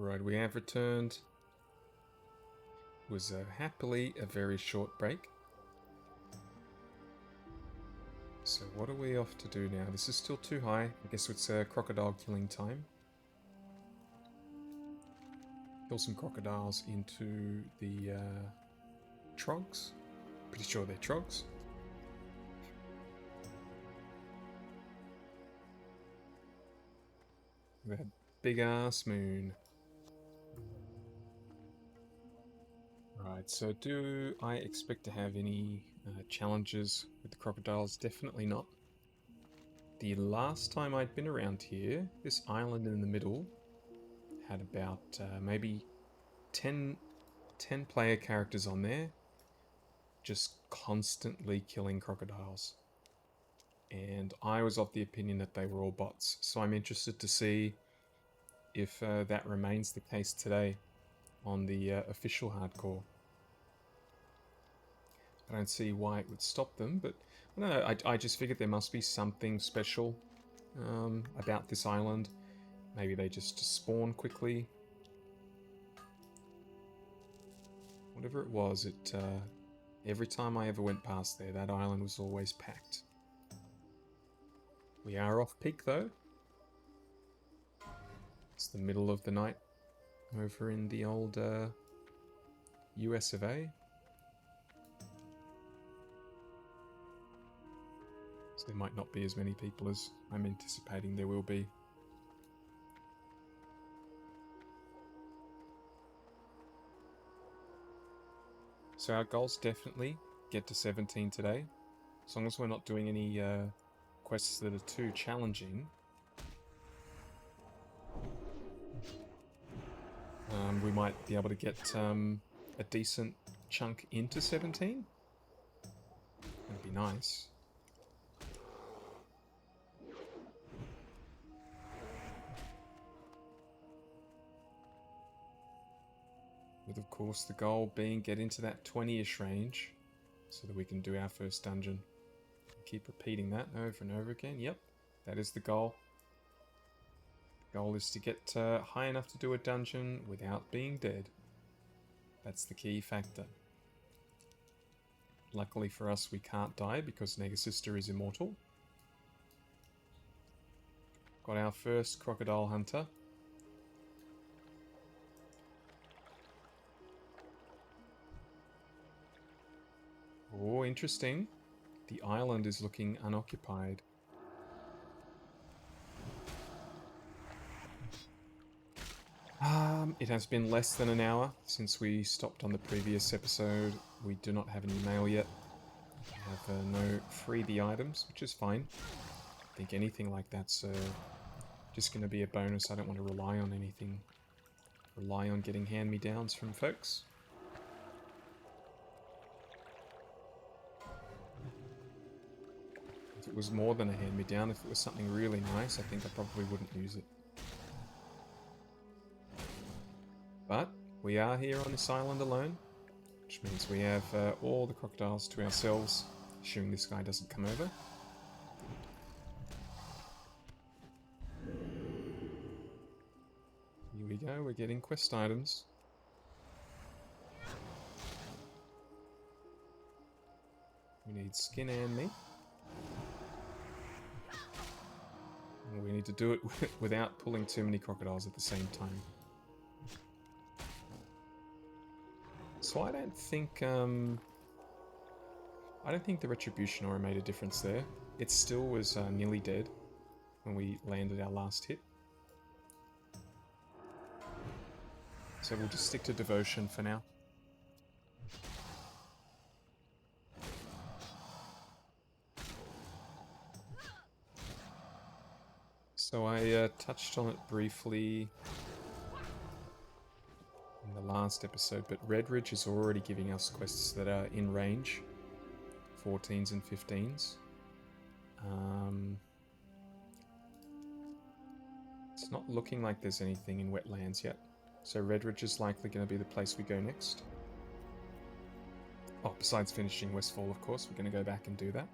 Alright, we have returned. It was happily a very short break. So what are we off to do now? This is still too high. I guess it's crocodile killing time. Kill some crocodiles into the trogs. Pretty sure they're trogs. That big ass moon. Right, so do I expect to have any challenges with the crocodiles? Definitely not. The last time I'd been around here, this island in the middle had about maybe 10 player characters on there, just constantly killing crocodiles. And I was of the opinion that they were all bots, so I'm interested to see if that remains the case today on the official hardcore. I don't see why it would stop them, but I don't know, I just figured there must be something special about this island. Maybe they just spawn quickly. Whatever it was, every time I ever went past there, that island was always packed. We are off peak though. It's the middle of the night over in the old US of A. So there might not be as many people as I'm anticipating there will be. So our goal's definitely get to 17 today. As long as we're not doing any quests that are too challenging. We might be able to get a decent chunk into 17. That'd be nice. With of course the goal being get into that 20-ish range so that we can do our first dungeon. Keep repeating that over and over again. Yep, that is the goal. The goal is to get high enough to do a dungeon without being dead. That's the key factor. Luckily for us we can't die because Negasister is immortal. Got our first crocodile hunter. Oh, interesting. The island is looking unoccupied. It has been less than an hour since we stopped on the previous episode. We do not have any mail yet. We have no free the items, which is fine. I think anything like that's just going to be a bonus. I don't want to rely on anything. Rely on getting hand-me-downs from folks. If it was more than a hand-me-down, if it was something really nice, I think I probably wouldn't use it. But we are here on this island alone, which means we have all the crocodiles to ourselves, assuming this guy doesn't come over. Here we go, we're getting quest items. We need skin and meat. And we need to do it without pulling too many crocodiles at the same time. So I don't think the Retribution Aura made a difference there. It still was nearly dead when we landed our last hit. So we'll just stick to Devotion for now. So I touched on it briefly in the last episode, but Red Ridge is already giving us quests that are in range, 14s and 15s. It's not looking like there's anything in Wetlands yet, so Red Ridge is likely going to be the place we go next. Oh, besides finishing Westfall, of course, we're going to go back and do that.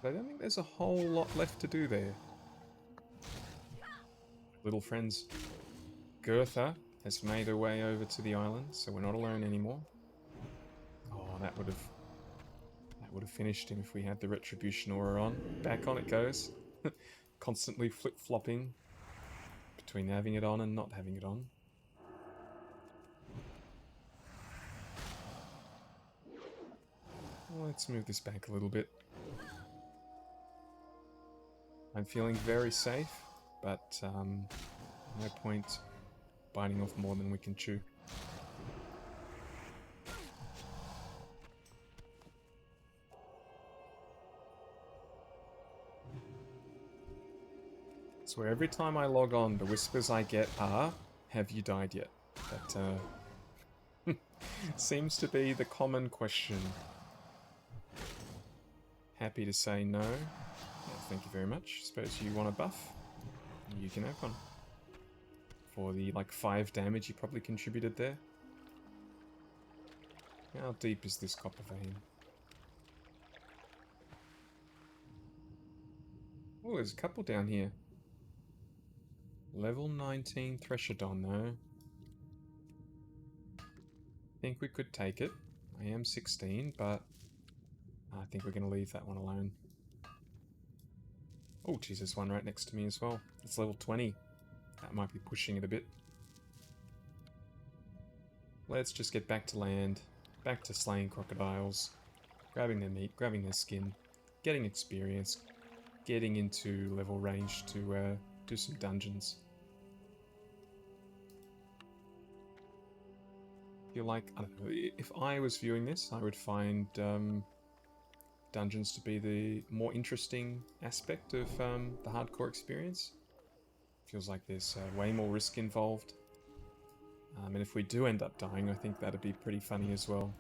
But I don't think there's a whole lot left to do there. Little friends. Gertha has made her way over to the island, so we're not alone anymore. Oh, that would have finished him if we had the Retribution Aura on. Back on it goes. Constantly flip-flopping between having it on and not having it on. Let's move this back a little bit. I'm feeling very safe, but no point biting off more than we can chew. So every time I log on, the whispers I get are, "Have you died yet?" That seems to be the common question. Happy to say no. Thank you very much. Suppose you want a buff? You can have one. For the, 5 damage you probably contributed there. How deep is this copper vein? Oh, there's a couple down here. Level 19 Threshodon, though. Think we could take it. I am 16, but I think we're going to leave that one alone. Oh, geez, there's one right next to me as well. It's level 20. That might be pushing it a bit. Let's just get back to land, back to slaying crocodiles, grabbing their meat, grabbing their skin, getting experience, getting into level range to do some dungeons. Feel like, I don't know, if I was viewing this, I would find dungeons to be the more interesting aspect of the hardcore experience. Feels like there's way more risk involved. And if we do end up dying, I think that'd be pretty funny as well.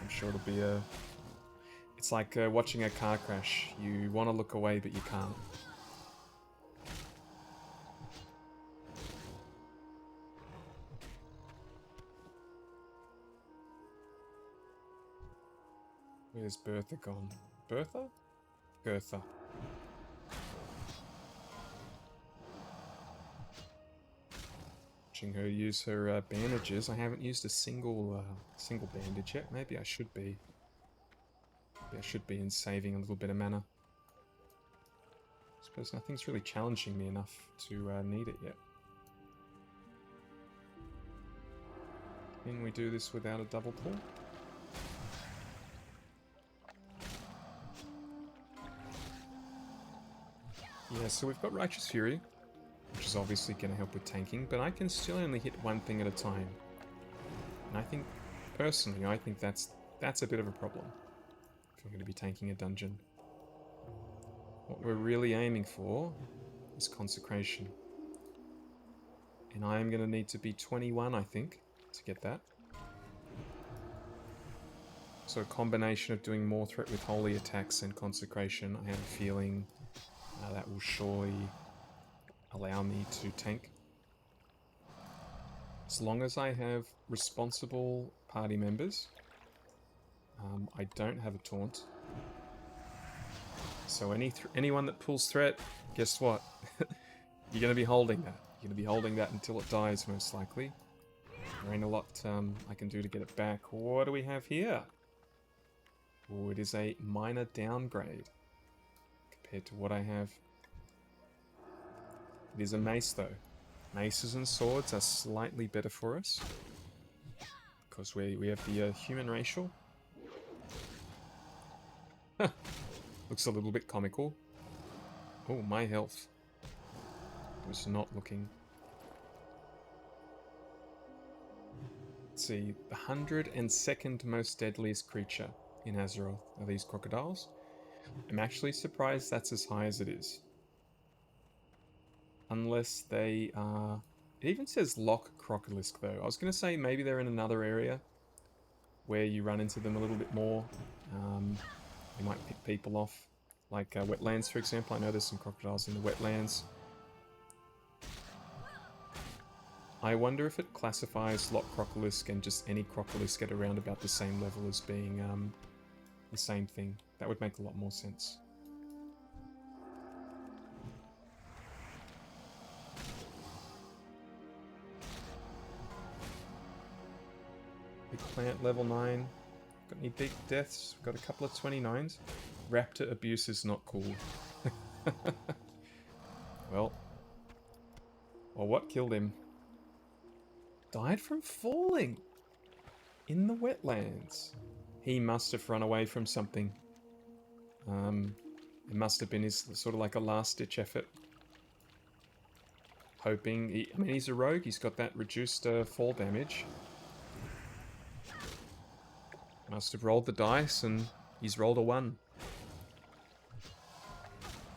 I'm sure it'll be a... It's like watching a car crash. You want to look away, but you can't. Where's Bertha gone? Bertha? Gertha. Watching her use her bandages. I haven't used a single bandage yet. Maybe I should be. Maybe I should be in saving a little bit of mana. I suppose nothing's really challenging me enough to need it yet. Can we do this without a double pull? Yeah, so we've got Righteous Fury, which is obviously going to help with tanking, but I can still only hit one thing at a time. And I think, personally, I think that's a bit of a problem if I'm going to be tanking a dungeon. What we're really aiming for is Consecration. And I am going to need to be 21, I think, to get that. So a combination of doing more threat with holy attacks and Consecration, I have a feeling that will surely allow me to tank. As long as I have responsible party members, I don't have a taunt. So anyone that pulls threat, guess what? You're going to be holding that. You're going to be holding that until it dies, most likely. There ain't a lot I can do to get it back. What do we have here? Oh, it is a minor downgrade compared to what I have. It is a mace, though. Maces and swords are slightly better for us because we have the human racial. Looks a little bit comical. Oh, my health was not looking. Let's see, the 102nd most deadliest creature in Azeroth are these crocodiles. I'm actually surprised that's as high as it is. Unless they are... It even says Loch Crocolisk, though. I was going to say maybe they're in another area where you run into them a little bit more. You might pick people off. Like wetlands, for example. I know there's some crocodiles in the wetlands. I wonder if it classifies Loch Crocolisk and just any Crocolisk at around about the same level as being the same thing. That would make a lot more sense. Big plant level 9. Got any big deaths? Got a couple of 29s. Raptor abuse is not cool. Well, what killed him? Died from falling in the wetlands. He must have run away from something. It must have been his sort of like a last-ditch effort. Hoping, I mean, he's a rogue. He's got that reduced fall damage. Must have rolled the dice, and he's rolled a 1.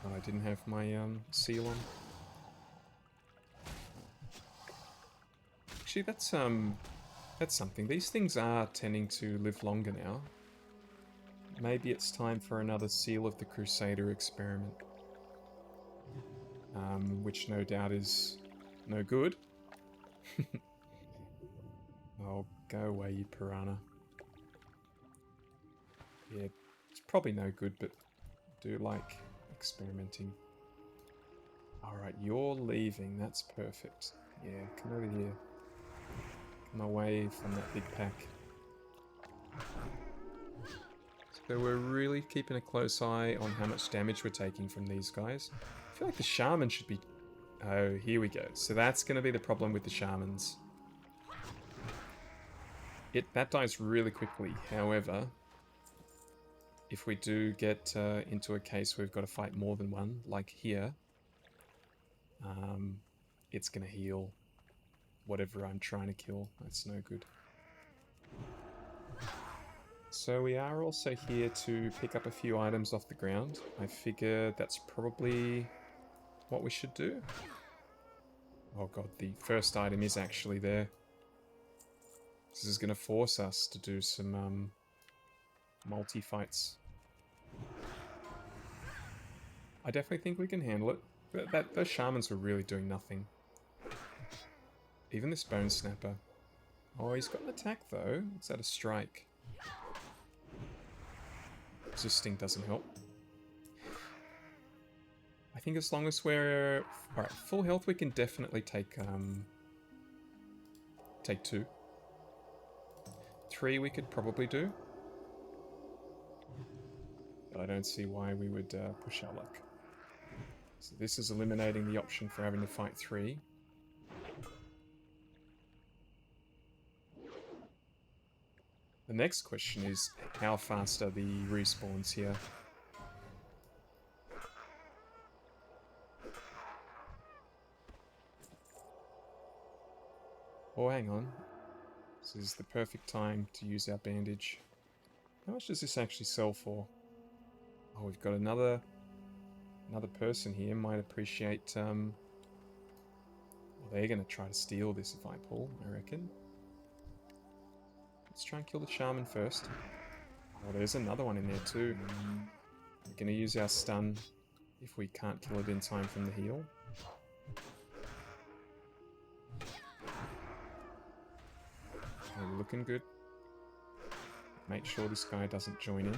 Oh, I didn't have my seal on. Actually, that's something. These things are tending to live longer now. Maybe it's time for another Seal of the Crusader experiment. Which no doubt is no good. Oh, go away, you piranha. Yeah, it's probably no good, but I do like experimenting. Alright, you're leaving. That's perfect. Yeah, come over here. Come away from that big pack. So we're really keeping a close eye on how much damage we're taking from these guys. I feel like the shaman should be... Oh, here we go. So that's going to be the problem with the shamans. That dies really quickly. However, if we do get into a case where we've got to fight more than one, like here, it's going to heal whatever I'm trying to kill. That's no good. So we are also here to pick up a few items off the ground. I figure that's probably what we should do. Oh god, the first item is actually there. This is going to force us to do some multi-fights. I definitely think we can handle it. Those shamans were really doing nothing. Even this bone snapper. Oh, he's got an attack though. Is that a strike? Resisting doesn't help. I think as long as we're... Alright, full health we can definitely take 2. 3 we could probably do. But I don't see why we would push our luck. So this is eliminating the option for having to fight 3. The next question is, how fast are the respawns here? Oh, hang on. This is the perfect time to use our bandage. How much does this actually sell for? Oh, we've got another person here. Might appreciate... Well, they're going to try to steal this if I pull, I reckon. Let's try and kill the shaman first. Oh, there's another one in there too. We're going to use our stun if we can't kill it in time from the heal. Okay, we're looking good. Make sure this guy doesn't join in.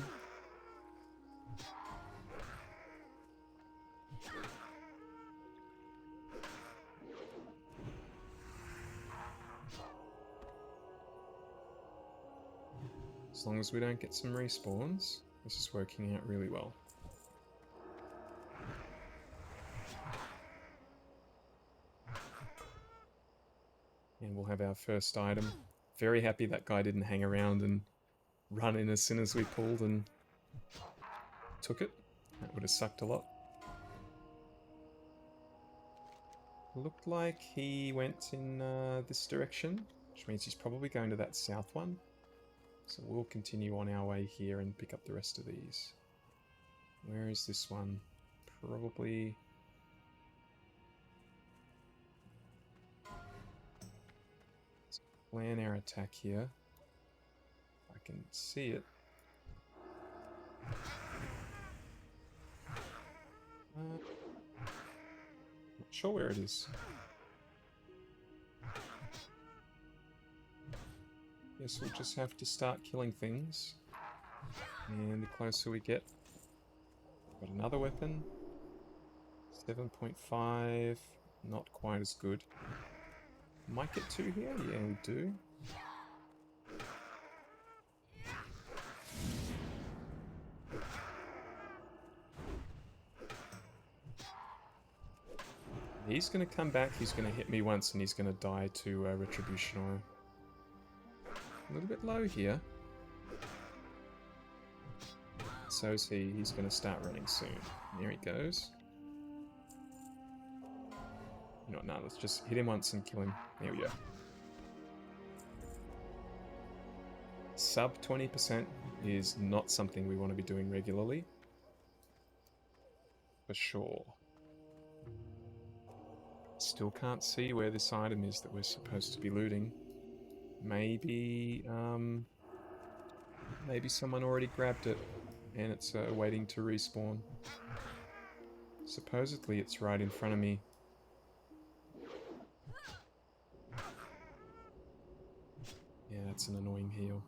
As long as we don't get some respawns, this is working out really well. And we'll have our first item. Very happy that guy didn't hang around and run in as soon as we pulled and took it. That would have sucked a lot. Looked like he went in this direction, which means he's probably going to that south one. So we'll continue on our way here and pick up the rest of these. Where is this one? Probably... Let's plan our attack here. I can see it. Not sure where it is. Guess we'll just have to start killing things. And the closer we get... Got another weapon. 7.5. Not quite as good. Might get 2 here? Yeah, we do. he's going to come back, he's going to hit me once, and he's going to die to Retribution Aura. A little bit low here. So is he. He's going to start running soon. There he goes. You know what, no, let's just hit him once and kill him. There we go. Sub 20% is not something we want to be doing regularly. For sure. Still can't see where this item is that we're supposed to be looting. Maybe, maybe someone already grabbed it and it's waiting to respawn. Supposedly it's right in front of me. Yeah, that's an annoying heal.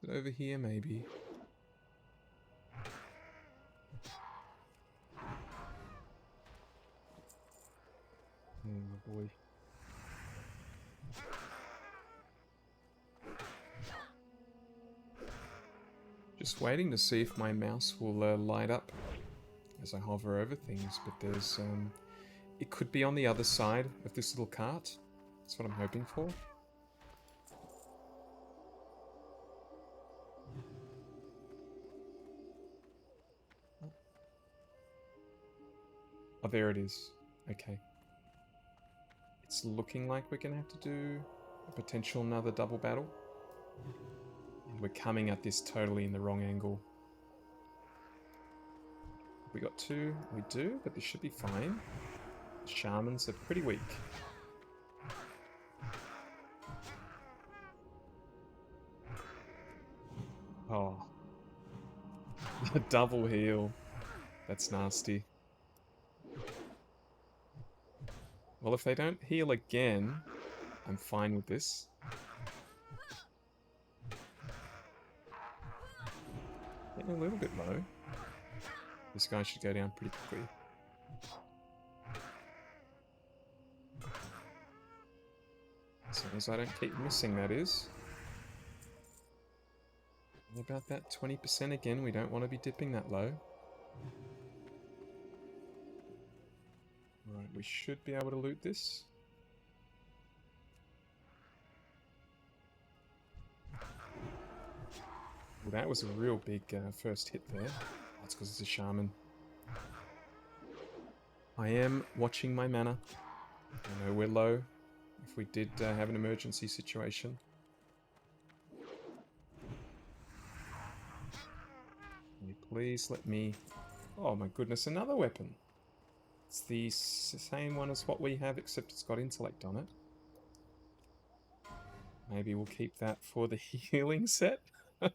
Is it over here, maybe? Oh boy. Just waiting to see if my mouse will light up as I hover over things, but there's, it could be on the other side of this little cart. That's what I'm hoping for. Oh, there it is. Okay. It's looking like we're going to have to do a potential another double battle. And we're coming at this totally in the wrong angle. We got two? We do, but this should be fine. The shamans are pretty weak. Oh. The double heal. That's nasty. Well, if they don't heal again, I'm fine with this. Getting a little bit low. This guy should go down pretty quickly. As long as I don't keep missing, that is. What about that 20% again? We don't want to be dipping that low. Right, we should be able to loot this. Well, that was a real big first hit there. Oh, it's because it's a shaman. I am watching my mana. I know we're low. If we did have an emergency situation. Can you please let me... Oh my goodness, another weapon. It's the same one as what we have, except it's got intellect on it. Maybe we'll keep that for the healing set. Okay,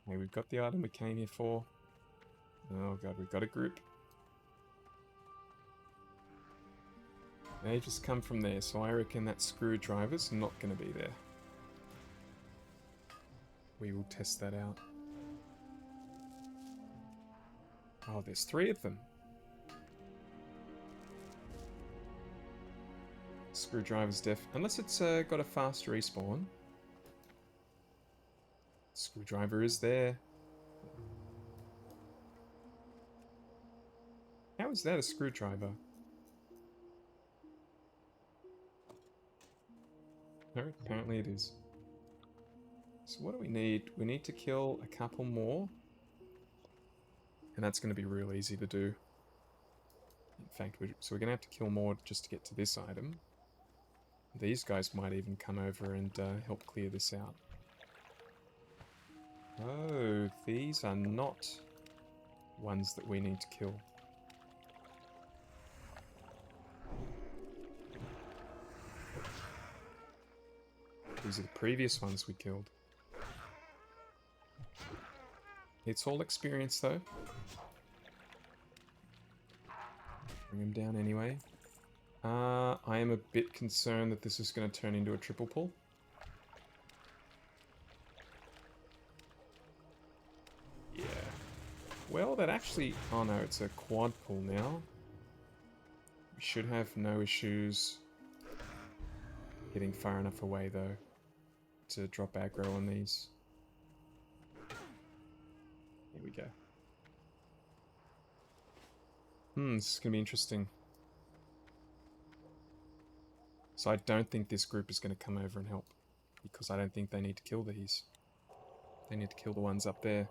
we've got the item we came here for. Oh god, we've got a group. They just come from there, so I reckon that screwdriver's not going to be there. We will test that out. Oh, there's 3 of them. Screwdriver's deaf. Unless it's got a fast respawn. Screwdriver is there. How is that a screwdriver? No, apparently it is. So what do we need? We need to kill a couple more. And that's going to be real easy to do. In fact, so we're going to have to kill more just to get to this item. These guys might even come over and help clear this out. Oh, these are not ones that we need to kill. These are the previous ones we killed. It's all experience though. Bring him down anyway. I am a bit concerned that this is going to turn into a triple pull. Yeah. Well, that actually... Oh no, it's a quad pull now. We should have no issues getting far enough away though to drop aggro on these. Here we go. This is going to be interesting. So I don't think this group is going to come over and help, because I don't think they need to kill these. They need to kill the ones up there.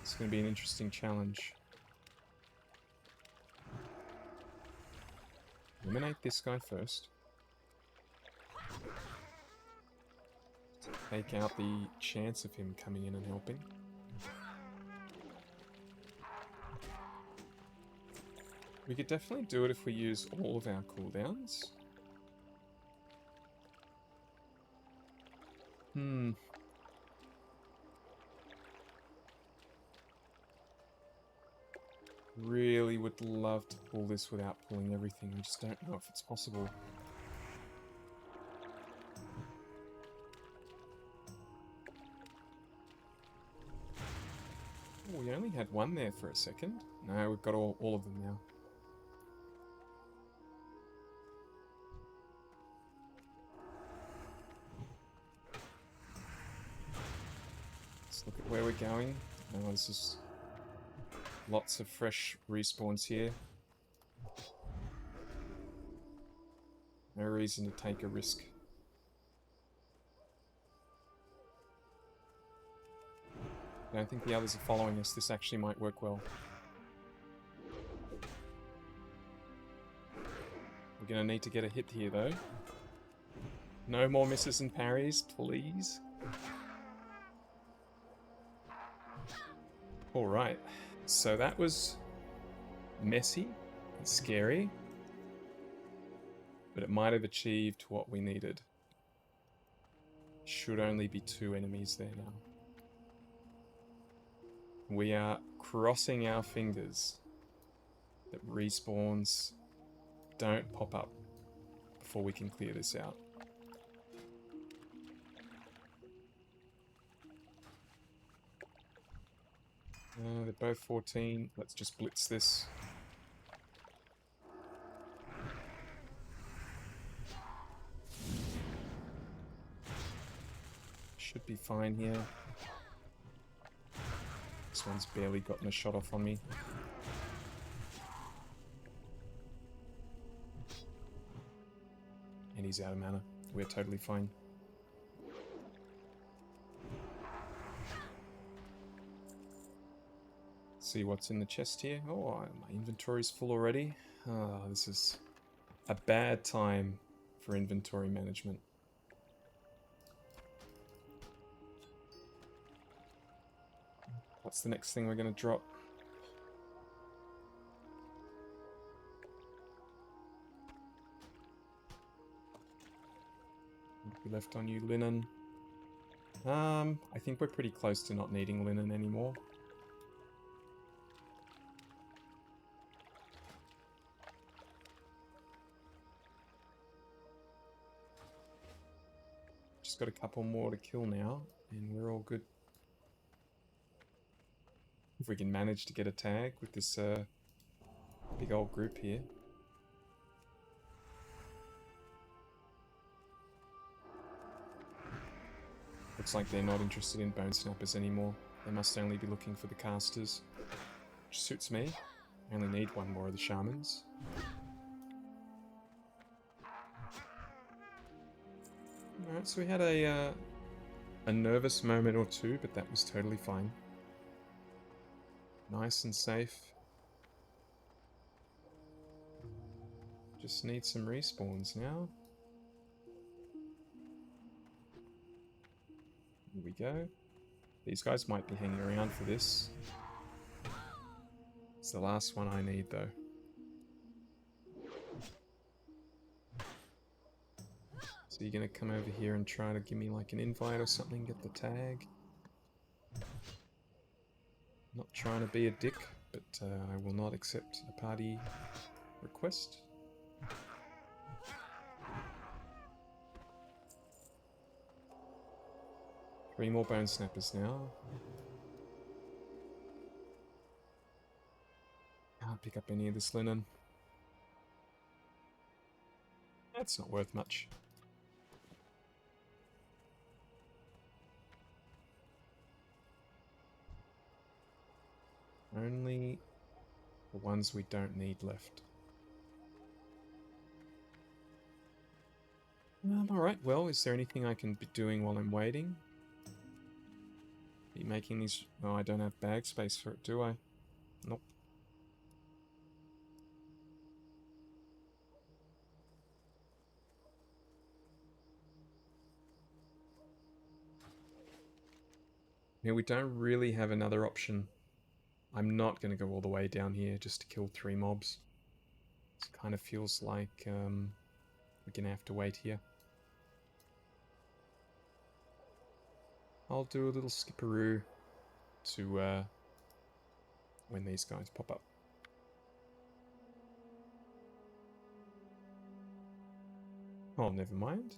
It's going to be an interesting challenge. Eliminate this guy first. Take out the chance of him coming in and helping. We could definitely do it if we use all of our cooldowns. Really would love to pull this without pulling everything. I just don't know if it's possible. Oh, we only had one there for a second. No, we've got all of them now. Let's look at where we're going. Oh, this is lots of fresh respawns here. No reason to take a risk. I don't think the others are following us. This actually might work well. We're going to need to get a hit here, though. No more misses and parries, please. Alright. So that was messy and scary, but it might have achieved what we needed. Should only be 2 enemies there now. We are crossing our fingers that respawns don't pop up before we can clear this out. They're both 14. Let's just blitz this. Should be fine here. This one's barely gotten a shot off on me. And he's out of mana. We're totally fine. See what's in the chest here. Oh, my inventory's full already. Ah, this is a bad time for inventory management. What's the next thing we're going to drop? What we left on you, linen. I think we're pretty close to not needing linen anymore. Just got a couple more to kill now, and we're all good. If we can manage to get a tag with this big old group here. Looks like they're not interested in bone snappers anymore. They must only be looking for the casters. Which suits me. I only need one more of the shamans. Alright, so we had a nervous moment or two, but that was totally fine. Nice and safe. Just need some respawns now. Here we go. These guys might be hanging around for this. It's the last one I need, though. So you're gonna come over here and try to give me like an invite or something, get the tag. Not trying to be a dick, but I will not accept a party request. Three more bone snappers now. Can't pick up any of this linen. That's not worth much. Only the ones we don't need left. Alright, well, is there anything I can be doing while I'm waiting? Be making these... Oh, I don't have bag space for it, do I? Nope. Yeah, we don't really have another option. I'm not going to go all the way down here just to kill 3 mobs. It kind of feels like we're going to have to wait here. I'll do a little skipperoo to when these guys pop up. Oh, never mind.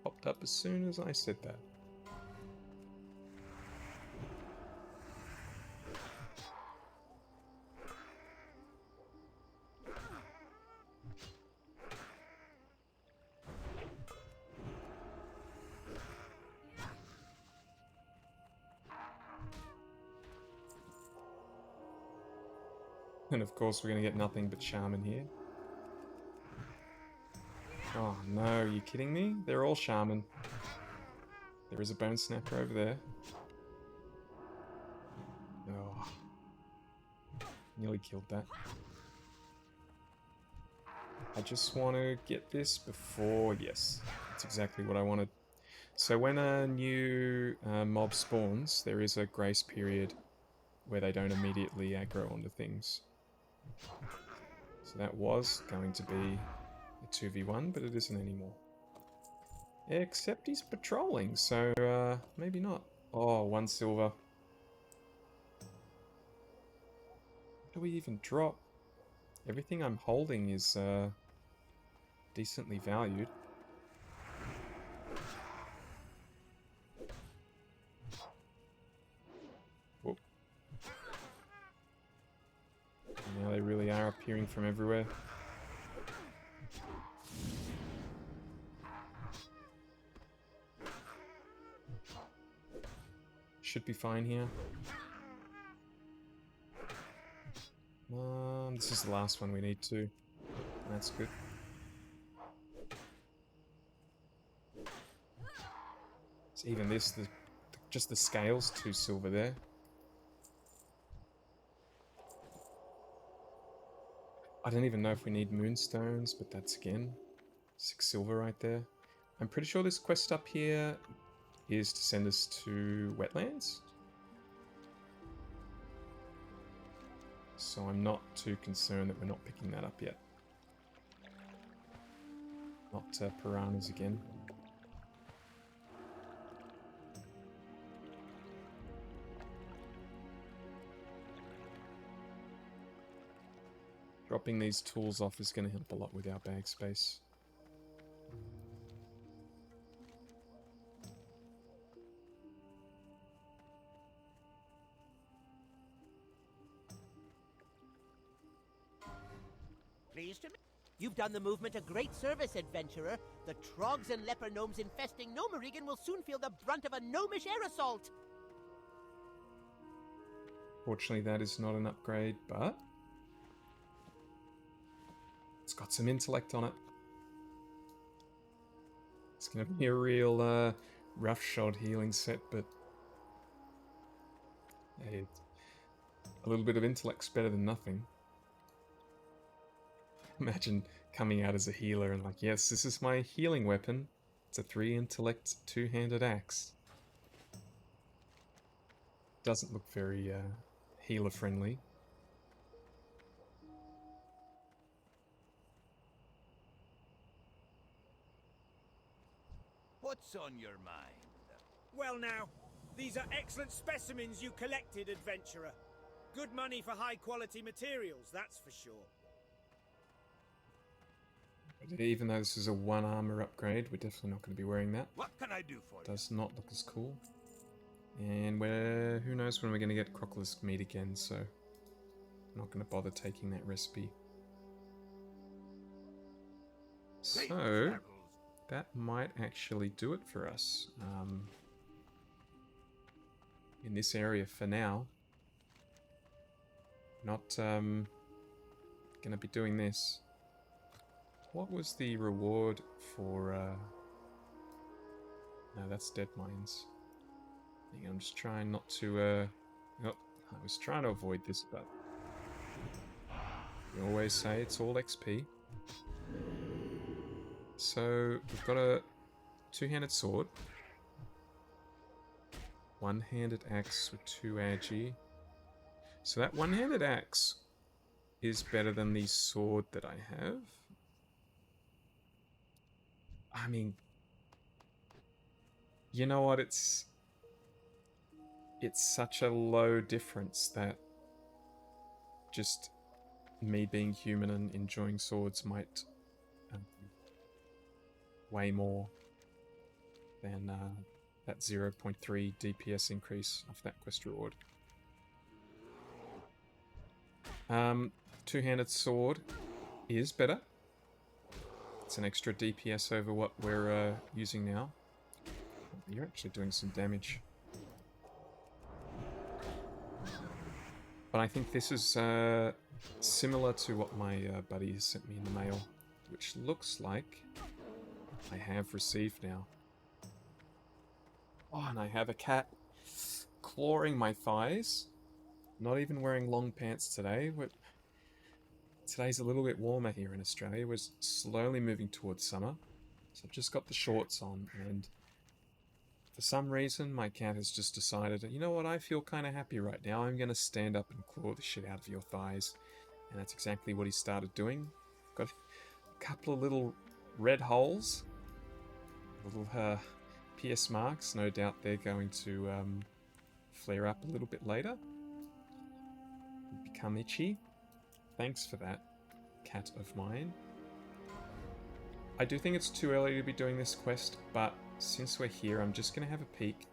Popped up as soon as I said that. And of course we're going to get nothing but Shaman here. Oh no, are you kidding me? They're all Shaman. There is a Bone Snapper over there. Oh. Nearly killed that. I just want to get this before... Yes, that's exactly what I wanted. So when a new mob spawns, there is a grace period where they don't immediately aggro onto things. So that was going to be a 2v1, but it isn't anymore. Except he's patrolling, so maybe not. Oh, 1 silver. What do we even drop? Everything I'm holding is decently valued. Whoop. Now they really are appearing from everywhere. Should be fine here. This is the last one we need to. That's good. So even this, just the scales, 2 silver there. I don't even know if we need moonstones, but that's again 6 silver right there. I'm pretty sure this quest up here is to send us to wetlands. So I'm not too concerned that we're not picking that up yet. Not piranhas again. Dropping these tools off is going to help a lot with our bag space. Pleased to meet you. You've done the movement a great service, adventurer. The trogs and leper gnomes infesting Gnomerigan will soon feel the brunt of a gnomish air assault. Fortunately, that is not an upgrade, but it's got some intellect on it. It's going to be a real roughshod healing set, but hey, a little bit of intellect's better than nothing. Imagine coming out as a healer and like, yes, this is my healing weapon. It's a 3 intellect 2-handed axe. Doesn't look very healer friendly. What's on your mind? Well now, these are excellent specimens you collected, adventurer. Good money for high-quality materials, that's for sure. But even though this is a 1 armor upgrade, we're definitely not going to be wearing that. What can I do for you? Does not look as cool. And who knows when we're going to get crocolisk meat again, so I'm not going to bother taking that recipe. So that might actually do it for us in this area for now. Not gonna be doing this. What was the reward for no, that's dead mines. I'm just trying not to I was trying to avoid this, but you always say it's all XP. So we've got a two-handed sword, one-handed axe with 2 agi. So that one-handed axe is better than the sword that I have. I mean, you know what? It's such a low difference that just me being human and enjoying swords might weigh more than that 0.3 DPS increase off that quest reward. Two-handed sword is better. It's an extra DPS over what we're using now. You're actually doing some damage. But I think this is similar to what my buddy has sent me in the mail, which looks like I have received now. Oh, and I have a cat clawing my thighs. Not even wearing long pants today. Today's a little bit warmer here in Australia. We're slowly moving towards summer. So I've just got the shorts on, and for some reason my cat has just decided, you know what, I feel kind of happy right now. I'm going to stand up and claw the shit out of your thighs. And that's exactly what he started doing. Got a couple of little red holes. Little PS marks. No doubt they're going to flare up a little bit later. Become itchy. Thanks for that, cat of mine. I do think it's too early to be doing this quest, but since we're here, I'm just going to have a peek.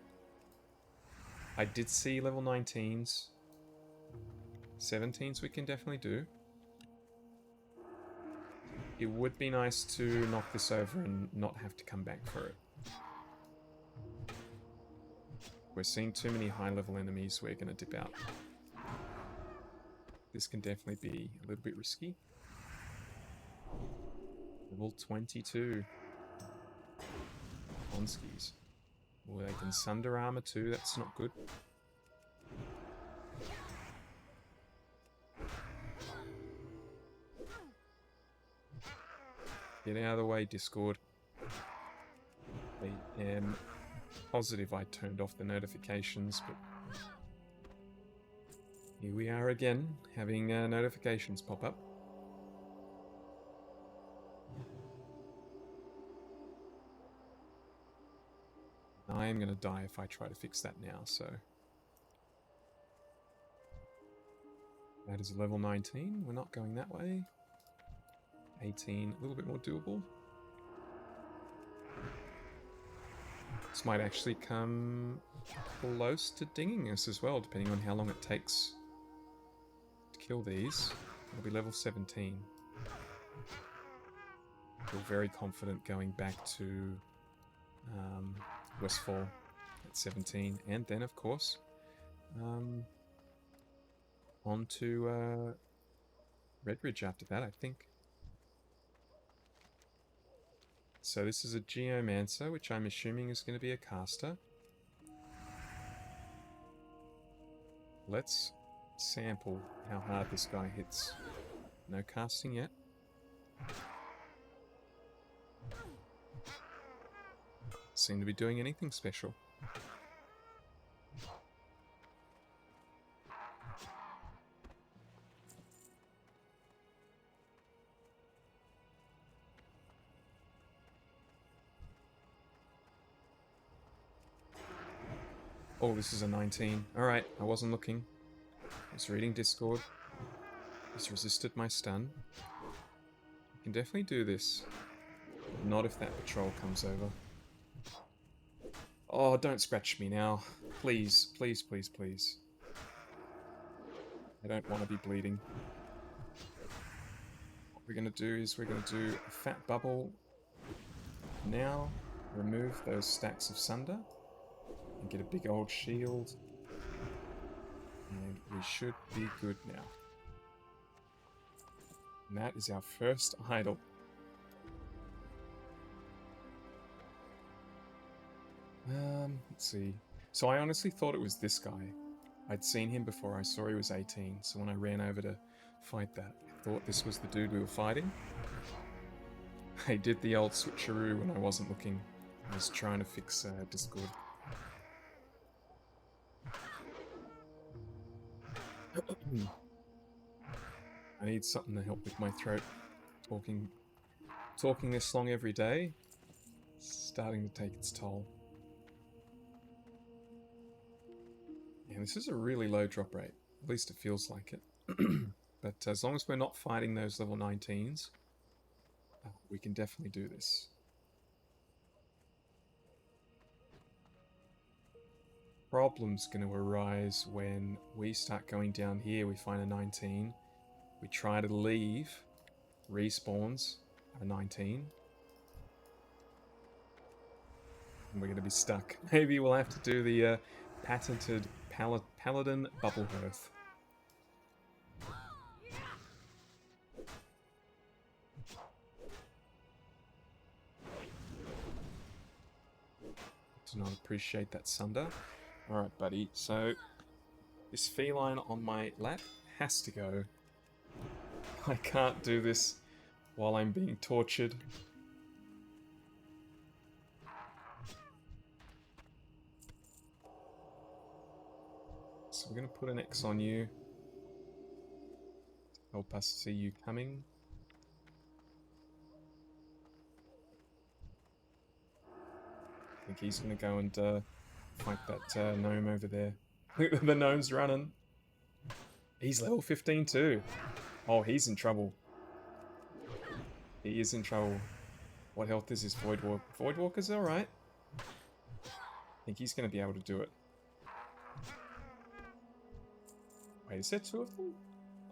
I did see level 19s. 17s we can definitely do. It would be nice to knock this over and not have to come back for it. We're seeing too many high-level enemies, we're going to dip out. This can definitely be a little bit risky. Level 22. Onskis. Well, they can sunder armor too, that's not good. Get out of the way, Discord. I am positive I turned off the notifications, but here we are again, having notifications pop up. I am going to die if I try to fix that now, so... That is a level 19, we're not going that way. 18, a little bit more doable. This might actually come close to dinging us as well, depending on how long it takes to kill these. It'll be level 17. I feel very confident going back to Westfall at 17, and then of course on to Redridge after that, I think. So this is a Geomancer, which I'm assuming is going to be a caster. Let's sample how hard this guy hits. No casting yet. Seem to be doing anything special. Oh, this is a 19. Alright, I wasn't looking. I was reading Discord. He's resisted my stun. I can definitely do this. Not if that patrol comes over. Oh, don't scratch me now. Please, please, please, please. I don't want to be bleeding. What we're going to do is we're going to do a fat bubble now. Remove those stacks of sunder. And get a big old shield. And we should be good now. And that is our first idol. Let's see. So I honestly thought it was this guy. I'd seen him before. I saw he was 18, so when I ran over to fight that, I thought this was the dude we were fighting. I did the old switcheroo when I wasn't looking. I was trying to fix Discord. I need something to help with my throat. Talking this long every day, it's starting to take its toll. Yeah, this is a really low drop rate. At least it feels like it. But as long as we're not fighting those level 19s, we can definitely do this. Problem's going to arise when we start going down here. We find a 19. We try to leave. Respawns a 19. And we're going to be stuck. Maybe we'll have to do the patented Paladin Bubble Hearth. Do not appreciate that sunder. Alright, buddy, so this feline on my lap has to go. I can't do this while I'm being tortured. So we're going to put an X on you. Help us see you coming. I think he's going to go and fight that gnome over there. The gnome's running. He's level 15 too. Oh, he's in trouble. He is in trouble. What health is his Voidwalker? Voidwalker's alright. I think he's going to be able to do it. Wait, is there two of them?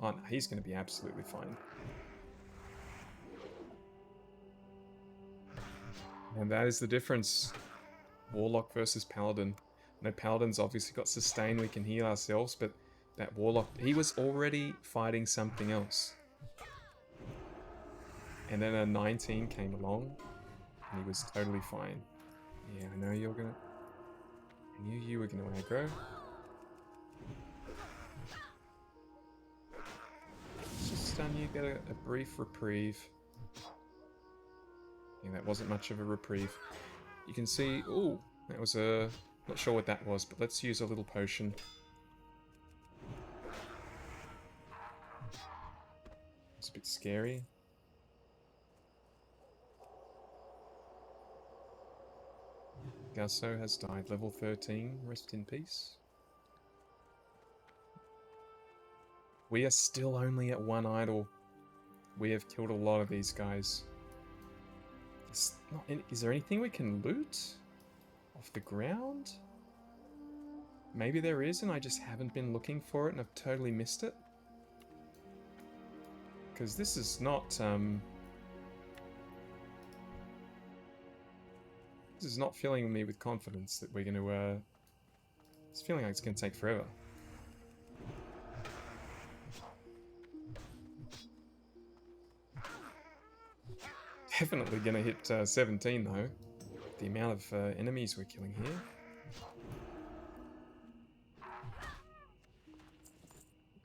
Oh no, he's going to be absolutely fine. And that is the difference. Warlock versus Paladin. No, Paladin's obviously got sustain, we can heal ourselves, but that Warlock, he was already fighting something else. And then a 19 came along, and he was totally fine. Yeah, I know you're gonna... I knew you were gonna aggro. Just stun you, get a brief reprieve. Yeah, that wasn't much of a reprieve. You can see, ooh, that was a... Not sure what that was, but let's use a little potion. It's a bit scary. Gasso has died, level 13, rest in peace. We are still only at one idol. We have killed a lot of these guys. Is there anything we can loot? Off the ground? Maybe there is and I just haven't been looking for it and I've totally missed it. Because this is not, this is not filling me with confidence that we're going to, it's feeling like it's going to take forever. Definitely going to hit 17 though. The amount of enemies we're killing here.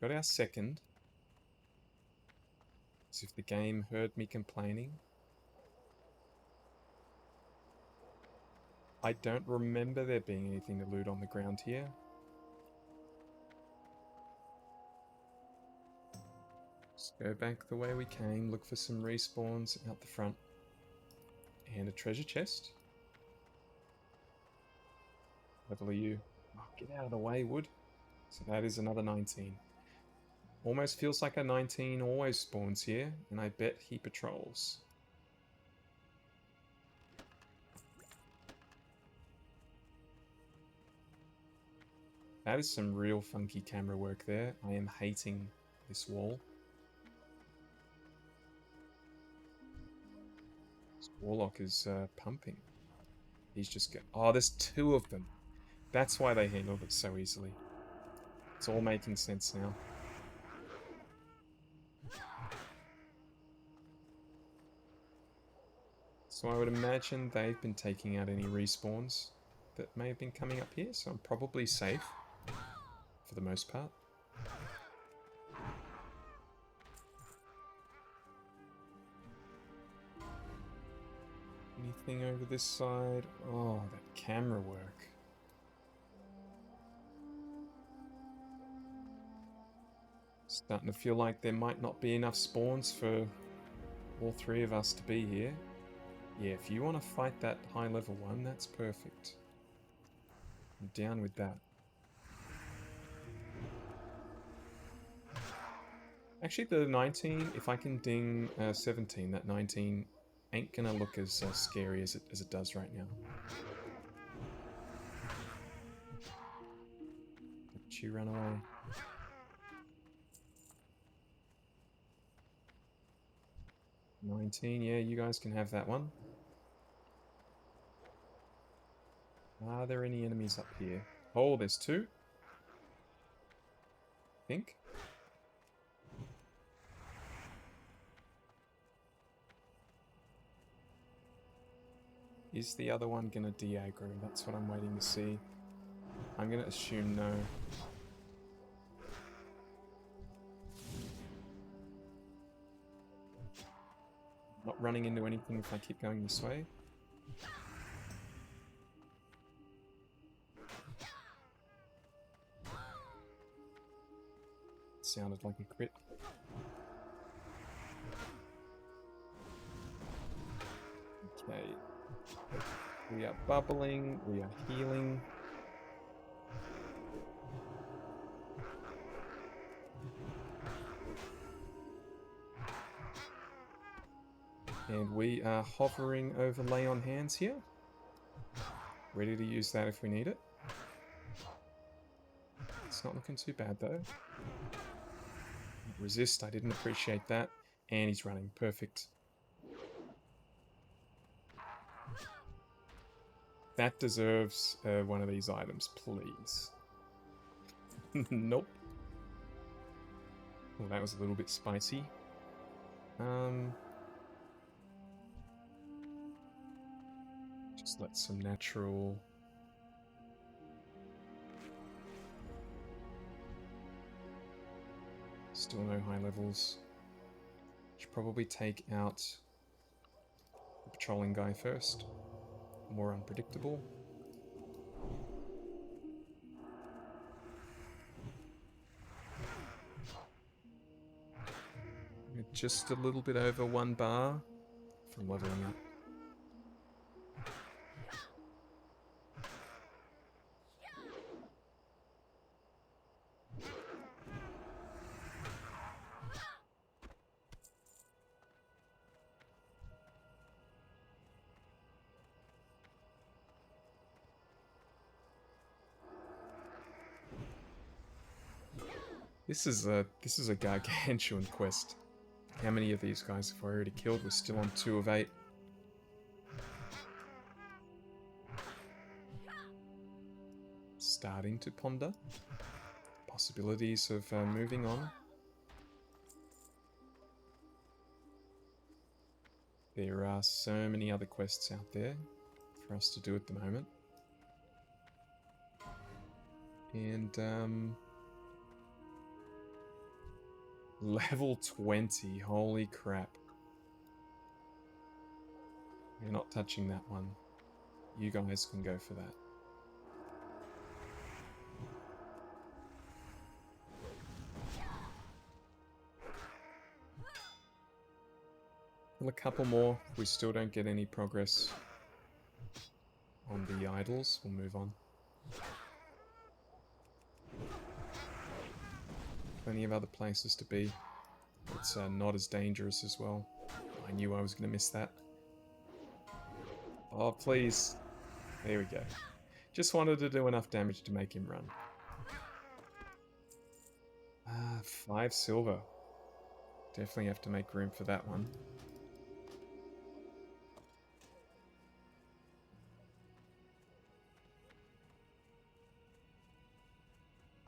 Got our second. As if the game heard me complaining. I don't remember there being anything to loot on the ground here. Let's go back the way we came, look for some respawns out the front. And a treasure chest. Level are you? Oh, get out of the way, wood. So that is another 19. Almost feels like a 19 always spawns here, and I bet he patrols. That is some real funky camera work there. I am hating this wall. This Warlock is pumping. He's just go- Oh, there's two of them. That's why they handled it so easily. It's all making sense now. So I would imagine they've been taking out any respawns that may have been coming up here, so I'm probably safe for the most part. Anything over this side? Oh, that camera work. Starting to feel like there might not be enough spawns for all three of us to be here. Yeah, if you want to fight that high level one, that's perfect. I'm down with that. Actually, the 19, if I can ding 17, that 19 ain't gonna look as scary as it does right now. Don't you run away. $19, yeah, you guys can have that one. Are there any enemies up here? Oh, there's two. I think. Is the other one gonna de-aggro? That's what I'm waiting to see. I'm gonna assume no. Not running into anything if I keep going this way. Sounded like a crit. Okay. We are bubbling, we are healing. And we are hovering over lay on hands here. Ready to use that if we need it. It's not looking too bad though. Resist, I didn't appreciate that. And he's running, perfect. That deserves one of these items, please. Nope. Well, that was a little bit spicy. Just let some natural... Still no high levels. Should probably take out the patrolling guy first. More unpredictable. We're just a little bit over 1 bar from leveling up. This is a gargantuan quest. How many of these guys have I already killed? We're still on 2 of 8. Starting to ponder possibilities of moving on. There are so many other quests out there for us to do at the moment. And level 20, holy crap. We're not touching that one. You guys can go for that. Well, a couple more. If we still don't get any progress on the idols, we'll move on. Plenty of other places to be. It's not as dangerous as well. I knew I was going to miss that. Oh, please. There we go. Just wanted to do enough damage to make him run. 5 silver. Definitely have to make room for that one.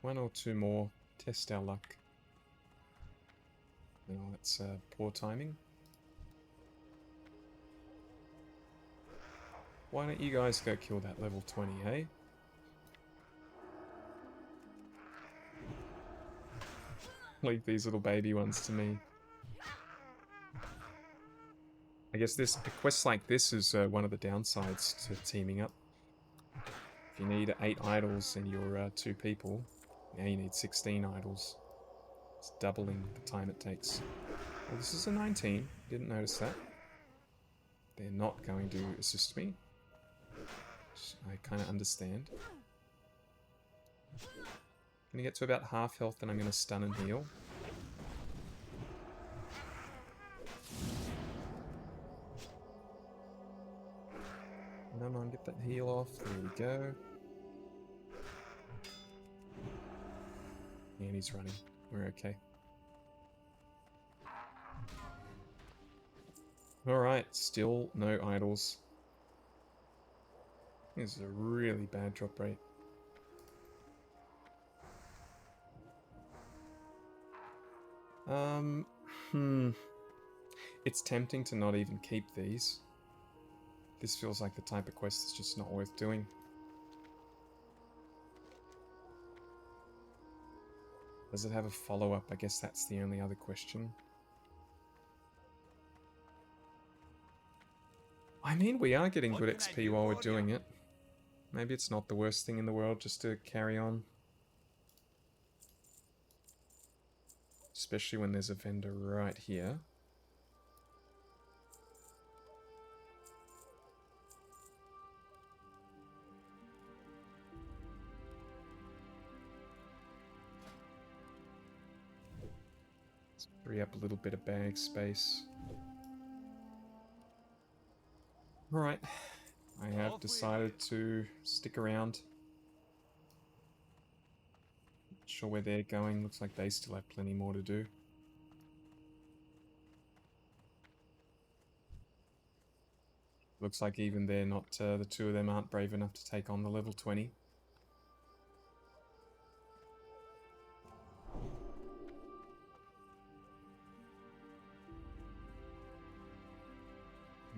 One or two more. Test our luck. No, that's poor timing. Why don't you guys go kill that level 20, eh? Leave these little baby ones to me. I guess a quest like this is one of the downsides to teaming up. If you need 8 idols and you're 2 people, now you need 16 idols. It's doubling the time it takes. Well, this is a 19. Didn't notice that. They're not going to assist me. I kind of understand. Gonna get to about half health, and I'm gonna stun and heal. No, get that heal off. There we go. And he's running. We're okay. Alright, still no idols. This is a really bad drop rate. It's tempting to not even keep these. This feels like the type of quest that's just not worth doing. Does it have a follow-up? I guess that's the only other question. I mean, we are getting good XP while we're doing it. Maybe it's not the worst thing in the world just to carry on. Especially when there's a vendor right here. Let's free up a little bit of bag space. Alright, I have decided to stick around. Not sure where they're going, looks like they still have plenty more to do. Looks like even they're not, the two of them aren't brave enough to take on the level 20.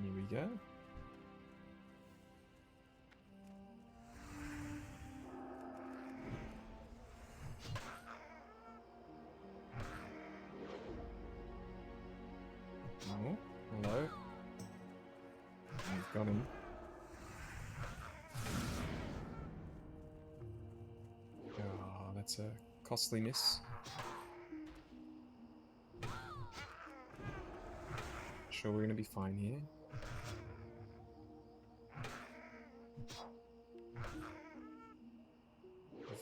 Here we go. Oh, hello. We've got him. Oh, that's a costly miss. Sure, we're gonna be fine here.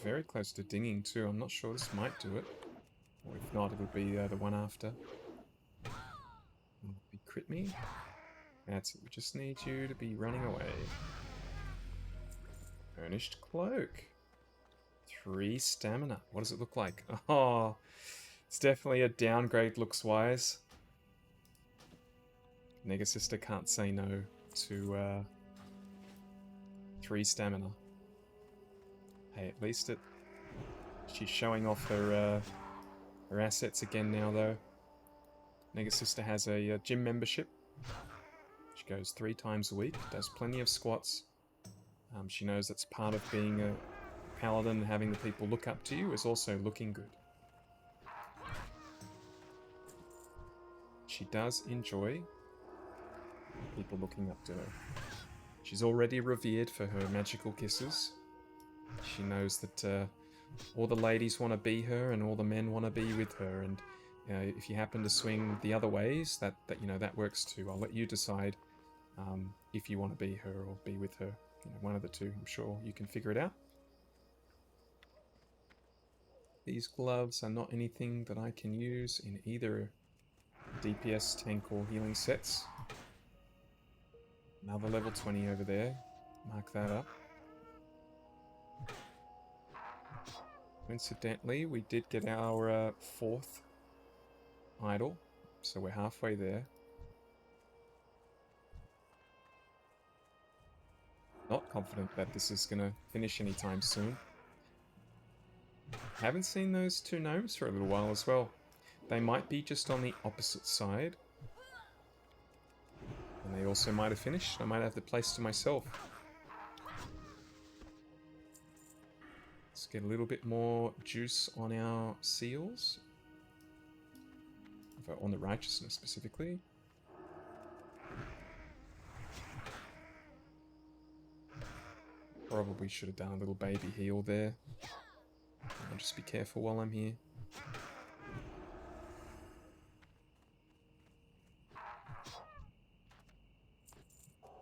Very close to dinging too. I'm not sure this might do it. Or if not, it'll be the one after. Be crit me. That's it. We just need you to be running away. Burnished Cloak. 3 stamina. What does it look like? Oh, it's definitely a downgrade looks-wise. Negasister can't say no to 3 stamina. Hey, at least she's showing off her assets again now, though. Negasister has a gym membership. She goes 3 times a week, does plenty of squats. She knows that's part of being a paladin and having the people look up to you is also looking good. She does enjoy people looking up to her. She's already revered for her magical kisses. She knows that all the ladies want to be her and all the men want to be with her, and if you happen to swing the other ways, that works too. I'll let you decide if you want to be her or be with her. One of the two. I'm sure you can figure it out. These gloves are not anything that I can use in either DPS, tank, or healing sets. Another level 20 over there. Mark that up. Coincidentally, we did get our 4th idol, so we're halfway there. Not confident that this is going to finish anytime soon. Haven't seen those 2 gnomes for a little while as well. They might be just on the opposite side And they also might have finished. I might have the place to myself. Let's get a little bit more juice on our seals. On the righteousness specifically. Probably should have done a little baby heal there. I'll just be careful while I'm here.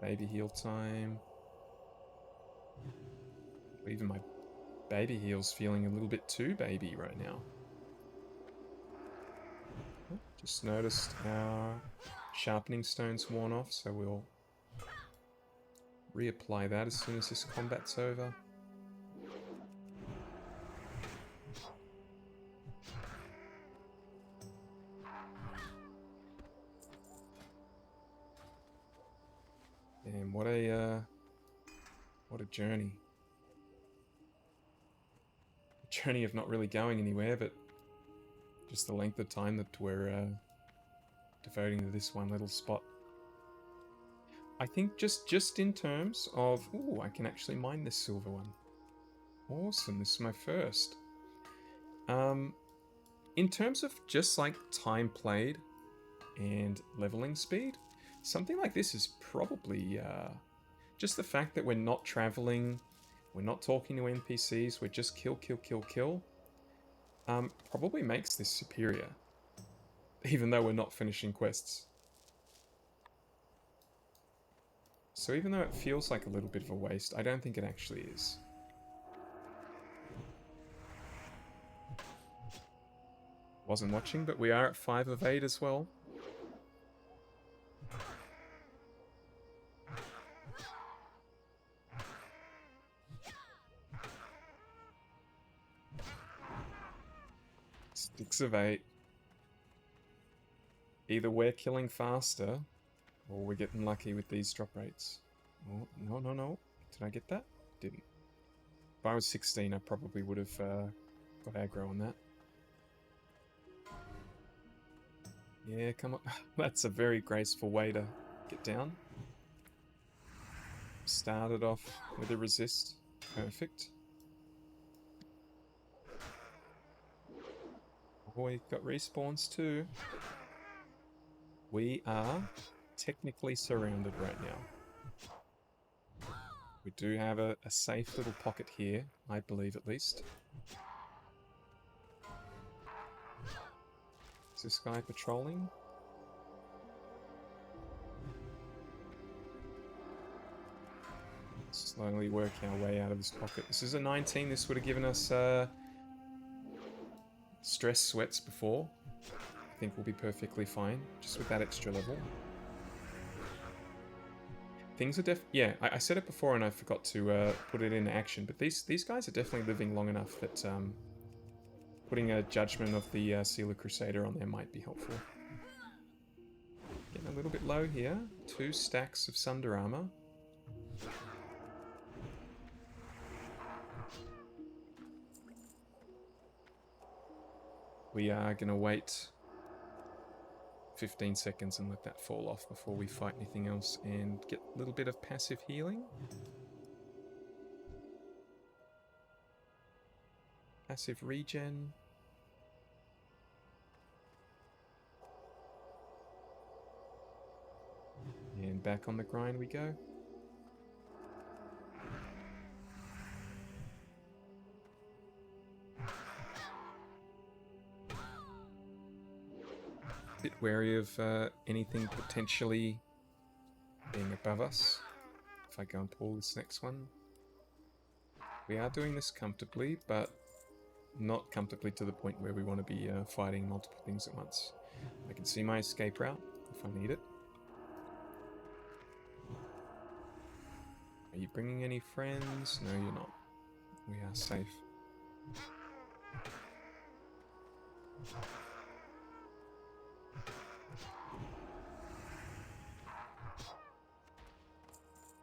Baby heal time. Even my baby heal's feeling a little bit too baby right now. Just noticed our sharpening stone's worn off, so we'll reapply that as soon as this combat's over. And what a journey. A journey of not really going anywhere, but just the length of time that we're devoting to this one little spot. I think just in terms of... Ooh, I can actually mine this silver one. Awesome, this is my first. In terms of just like time played and leveling speed, something like this is probably just the fact that we're not traveling, we're not talking to NPCs, we're just kill, probably makes this superior, even though we're not finishing quests. So even though it feels like a little bit of a waste, I don't think it actually is. Wasn't watching, but we are at 5 of 8 as well. Six of 8. Either we're killing faster, or we're getting lucky with these drop rates. Oh, no. Did I get that? Didn't. If I was 16, I probably would have got aggro on that. Yeah, come on. That's a very graceful way to get down. Started off with a resist. Perfect. Oh, we got respawns too. We are technically surrounded right now. We do have a safe little pocket here, I believe at least. Is this guy patrolling? Slowly work our way out of this pocket. This is a 19. This would have given us stress sweats before. I think we'll be perfectly fine, just with that extra level. Things are yeah, I said it before and I forgot to put it into action, but these guys are definitely living long enough that putting a judgment of the Sealer Crusader on there might be helpful. Getting a little bit low here. 2 stacks of Sunder Armor. We are going to wait 15 seconds and let that fall off before we fight anything else and get a little bit of passive healing. Passive regen. And back on the grind we go. Bit wary of anything potentially being above us. If I go and pull this next one. We are doing this comfortably, but not comfortably to the point where we want to be fighting multiple things at once. I can see my escape route if I need it. Are you bringing any friends? No, you're not. We are safe.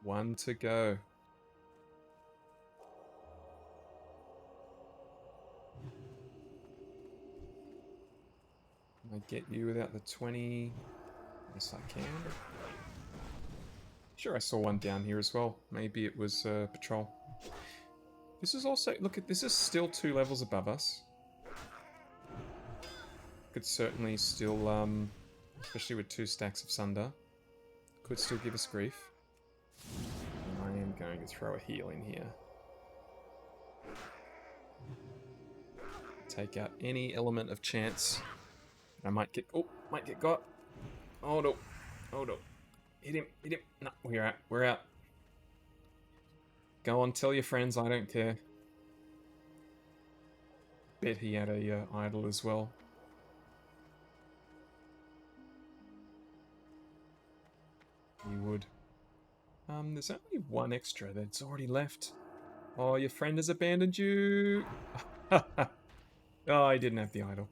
One to go. Can I get you without the 20? Yes, I can. Sure, I saw one down here as well. Maybe it was patrol. This is also... Look, this is still 2 levels above us. Could certainly still, especially with 2 stacks of Sunder, could still give us grief. And I am going to throw a heal in here. Take out any element of chance. I might get... Oh, might get got. Oh no. Oh no. Hit him, hit him. No, we're out, we're out. Go on, tell your friends, I don't care. Bet he had a idol as well. You would. There's only 1 extra that's already left. Oh, your friend has abandoned you. Oh, I didn't have the idol.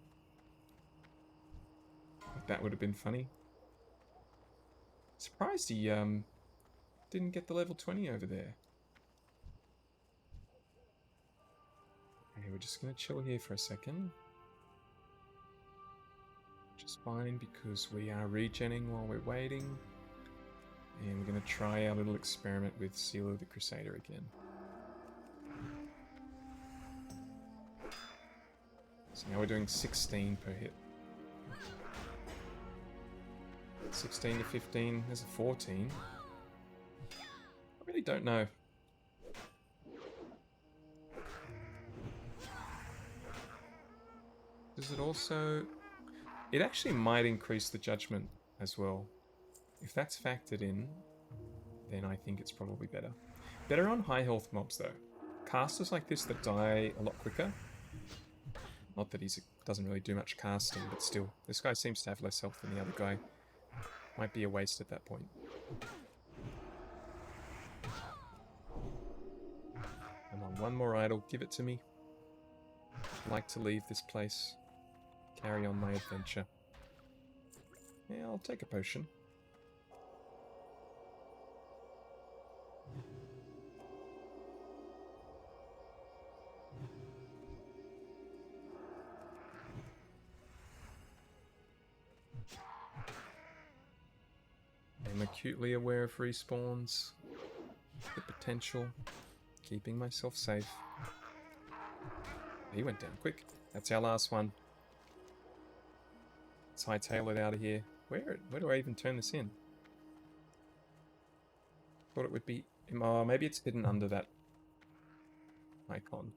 That would have been funny. Surprised he didn't get the level 20 over there. Okay, we're just gonna chill here for a second. Just fine because we are regenning while we're waiting. And we're gonna try our little experiment with Seal of the Crusader again. So now we're doing 16 per hit. 16 to 15, there's a 14. I really don't know. Does it also... It actually might increase the judgment as well. If that's factored in, then I think it's probably better. Better on high health mobs though. Casters like this that die a lot quicker. Not that he doesn't really do much casting, but still. This guy seems to have less health than the other guy. Might be a waste at that point. Come on, one more idol. Give it to me. I'd like to leave this place. Carry on my adventure. Yeah, I'll take a potion. I'm acutely aware of respawns, the potential, keeping myself safe. He went down quick. That's our last one. Let's hightail it out of here. Where do I even turn this in? Thought it would be... Oh, maybe it's hidden under that icon.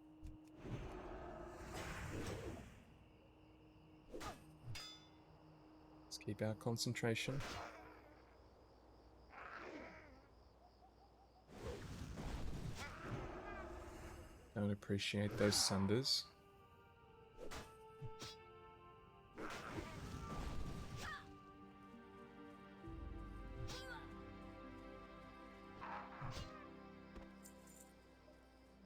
Let's keep our concentration. Don't appreciate those Sunders.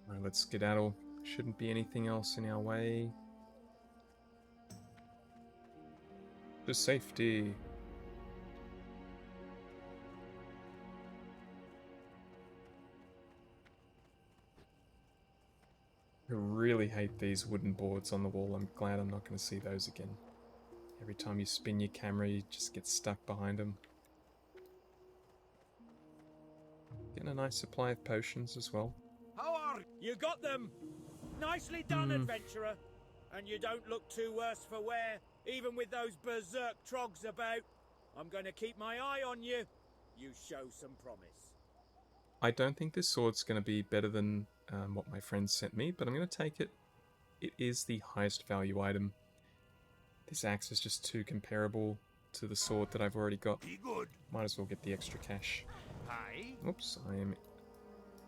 Alright, let's skedaddle. Shouldn't be anything else in our way. To safety. I really hate these wooden boards on the wall. I'm glad I'm not going to see those again. Every time you spin your camera, you just get stuck behind them. Getting a nice supply of potions as well. How are you? Got them! Nicely done, adventurer. And you don't look too worse for wear, even with those berserk trogs about. I'm going to keep my eye on you. You show some promise. I don't think this sword's going to be better than what my friend sent me, but I'm going to take it. It is the highest value item. This axe is just too comparable to the sword that I've already got. Be good. Might as well get the extra cash. Aye. Oops, I am...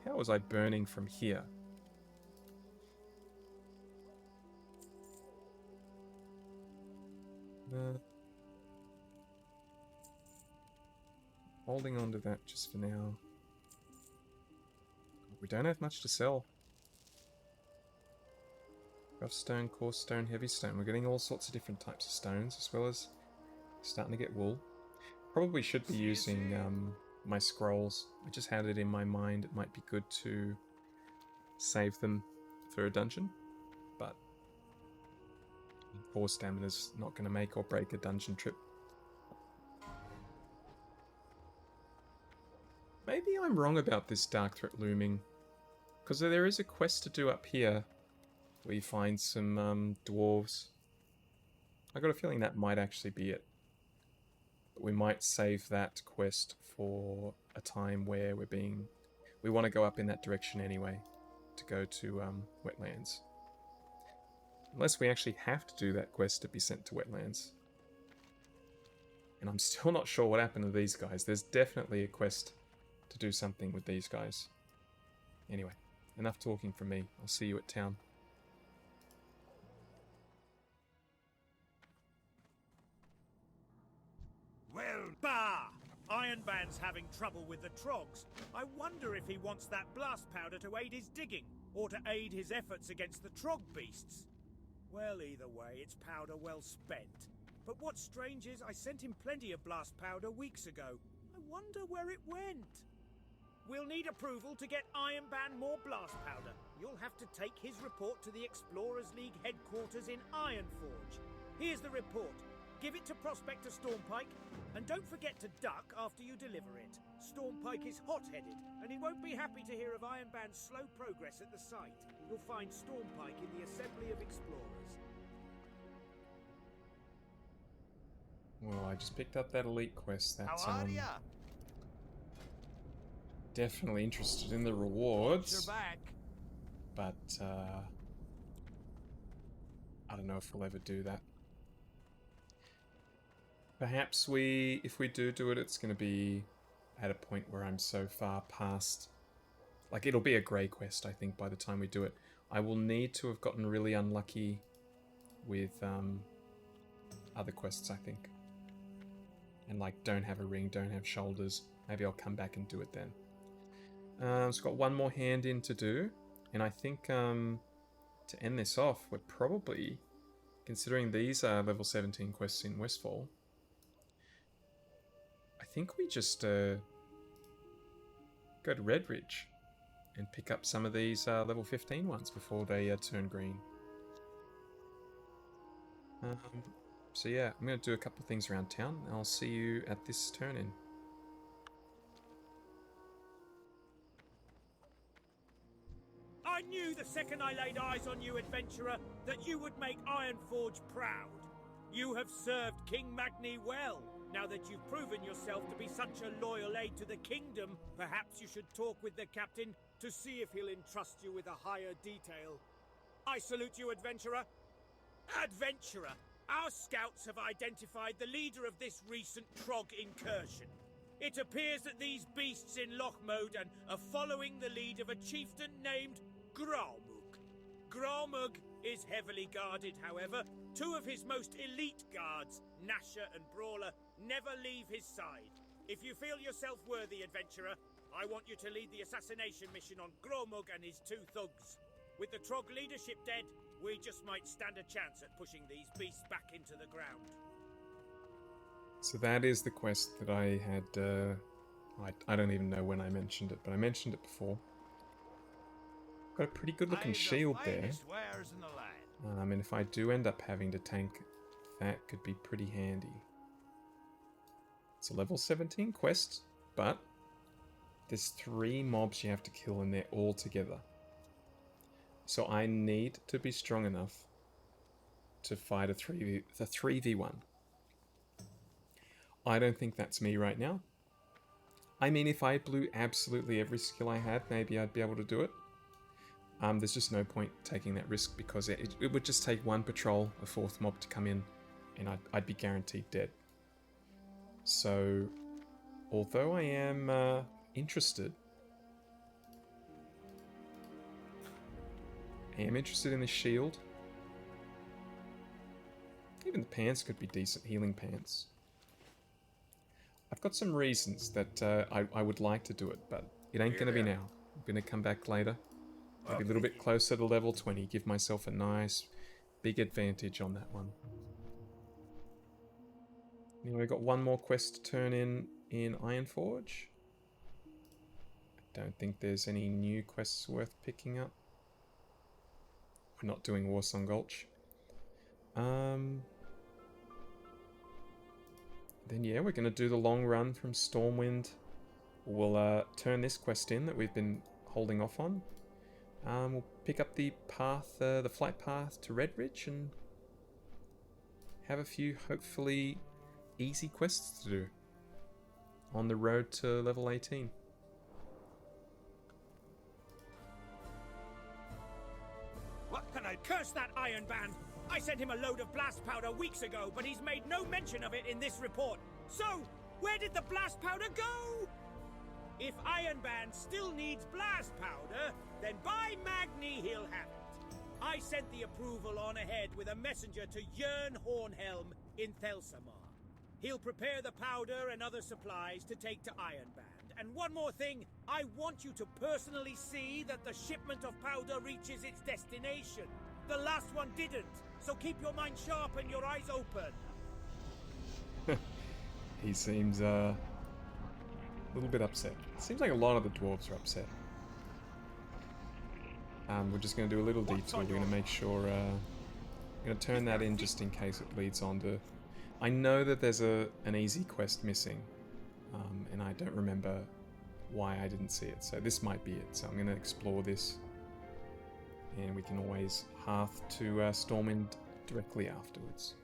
How was I burning from here? Holding on to that just for now. We don't have much to sell. Rough stone, coarse stone, heavy stone. We're getting all sorts of different types of stones, as well as starting to get wool. Probably should be using my scrolls. I just had it in my mind. It might be good to save them for a dungeon, but 4 stamina's not going to make or break a dungeon trip. Maybe I'm wrong about this dark threat looming. Because there is a quest to do up here where you find some dwarves. I got a feeling that might actually be it. But we might save that quest for a time where we want to go up in that direction anyway, to go to wetlands. Unless we actually have to do that quest to be sent to wetlands. And I'm still not sure what happened to these guys. There's definitely a quest to do something with these guys. Anyway, enough talking from me. I'll see you at town. Well, bah! Ironband's having trouble with the trogs. I wonder if he wants that blast powder to aid his digging, or to aid his efforts against the trog beasts. Well, either way, it's powder well spent. But what's strange is I sent him plenty of blast powder weeks ago. I wonder where it went. We'll need approval to get Ironband more blast powder. You'll have to take his report to the Explorers League headquarters in Ironforge. Here's the report. Give it to Prospector Stormpike, and don't forget to duck after you deliver it. Stormpike is hot-headed, and he won't be happy to hear of Ironband's slow progress at the site. You'll find Stormpike in the Assembly of Explorers. Well, I just picked up that elite quest. That's How are ya? definitely interested in the rewards. You're back. But I don't know if we'll ever do that. Perhaps if we do it, it's going to be at a point where I'm so far past... Like, it'll be a grey quest, I think, by the time we do it. I will need to have gotten really unlucky with other quests, I think. And, like, don't have a ring, don't have shoulders. Maybe I'll come back and do it then. It's got one more hand in to do. And I think to end this off, we're probably, considering these are level 17 quests in Westfall, I think we just go to Redridge and pick up some of these level 15 ones before they turn green. So yeah, I'm going to do a couple of things around town, and I'll see you at this turn-in. I knew the second I laid eyes on you, adventurer, that you would make Ironforge proud. You have served King Magni well. Now that you've proven yourself to be such a loyal aid to the kingdom, perhaps you should talk with the captain to see if he'll entrust you with a higher detail. I salute you, adventurer. Adventurer, our scouts have identified the leader of this recent Trog incursion. It appears that these beasts in Loch Modan are following the lead of a chieftain named Gralmug. Gralmug is heavily guarded, however. Two of his most elite guards, Nasher and Brawler, never leave his side. If you feel yourself worthy, adventurer, I want you to lead the assassination mission on Gralmug and his two thugs. With the Trog leadership dead, we just might stand a chance at pushing these beasts back into the ground. So that is the quest that I had, I don't even know when I mentioned it, but I mentioned it before. Got a pretty good looking shield there. And if I do end up having to tank, that could be pretty handy. It's a level 17 quest, but there's 3 mobs you have to kill and they're all together. So I need to be strong enough to fight a 3v1. I don't think that's me right now. I mean, if I blew absolutely every skill I had, maybe I'd be able to do it. There's just no point taking that risk because it would just take one patrol, a 4th mob to come in, and I'd be guaranteed dead. So, although I am interested, in the shield. Even the pants could be decent healing pants. I've got some reasons that I would like to do it, but it ain't going to be now. I'm going to come back later. Maybe a little bit closer to level 20. Give myself a nice big advantage on that one. Anyway, I've got one more quest to turn in Ironforge. I don't think there's any new quests worth picking up. We're not doing Warsong Gulch. Then yeah, we're going to do the long run from Stormwind we'll turn this quest in that we've been holding off on. We'll pick up the path, the flight path to Redridge, and have a few hopefully easy quests to do on the road to level 18. What can I curse that Iron Band? I sent him a load of blast powder weeks ago, but he's made no mention of it in this report. So, where did the blast powder go? If Iron Band still needs blast powder, then by Magni he'll have it. I sent the approval on ahead with a messenger to Jörn Hornhelm in Thelsamar. He'll prepare the powder and other supplies to take to Iron Band. And one more thing, I want you to personally see that the shipment of powder reaches its destination. The last one didn't, so keep your mind sharp and your eyes open. He seems a little bit upset. Seems like a lot of the dwarves are upset. We're just going to do a little detour. We're going to make sure... we're going to turn that in just in case it leads on to... I know that there's an easy quest missing. And I don't remember why I didn't see it. So this might be it. So I'm going to explore this. And we can always hearth to Stormwind directly afterwards.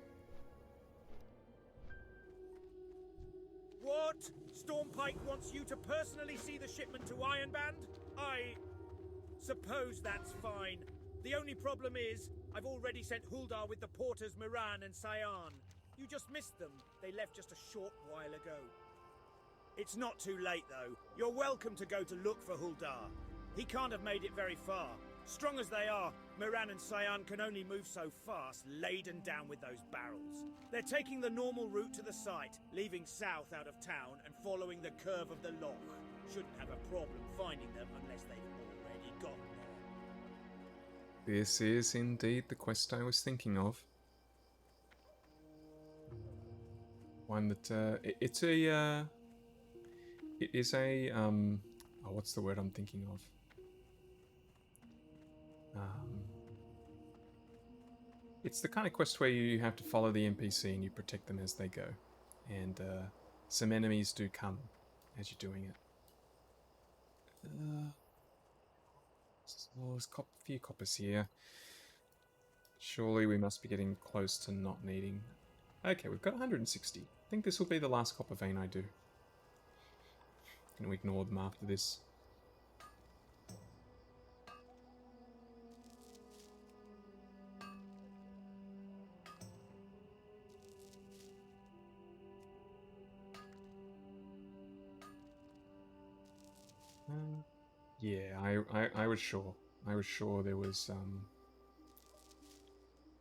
What? Stormpike wants you to personally see the shipment to Ironband? I suppose that's fine. The only problem is, I've already sent Huldar with the porters Miran and Cyan. You just missed them. They left just a short while ago. It's not too late, though. You're welcome to go to look for Huldar. He can't have made it very far. Strong as they are, Miran and Cyan can only move so fast, laden down with those barrels. They're taking the normal route to the site, leaving south out of town and following the curve of the loch. Shouldn't have a problem finding them unless they've already gotten there. This is indeed the quest I was thinking of. One that, it is a, oh, what's the word I'm thinking of? It's the kind of quest where you have to follow the NPC and you protect them as they go. And some enemies do come as you're doing it. There's a few coppers here. Surely we must be getting close to not needing... Okay, we've got 160. I think this will be the last copper vein I do. Going to ignore them after this. Yeah, I was sure. I was sure there was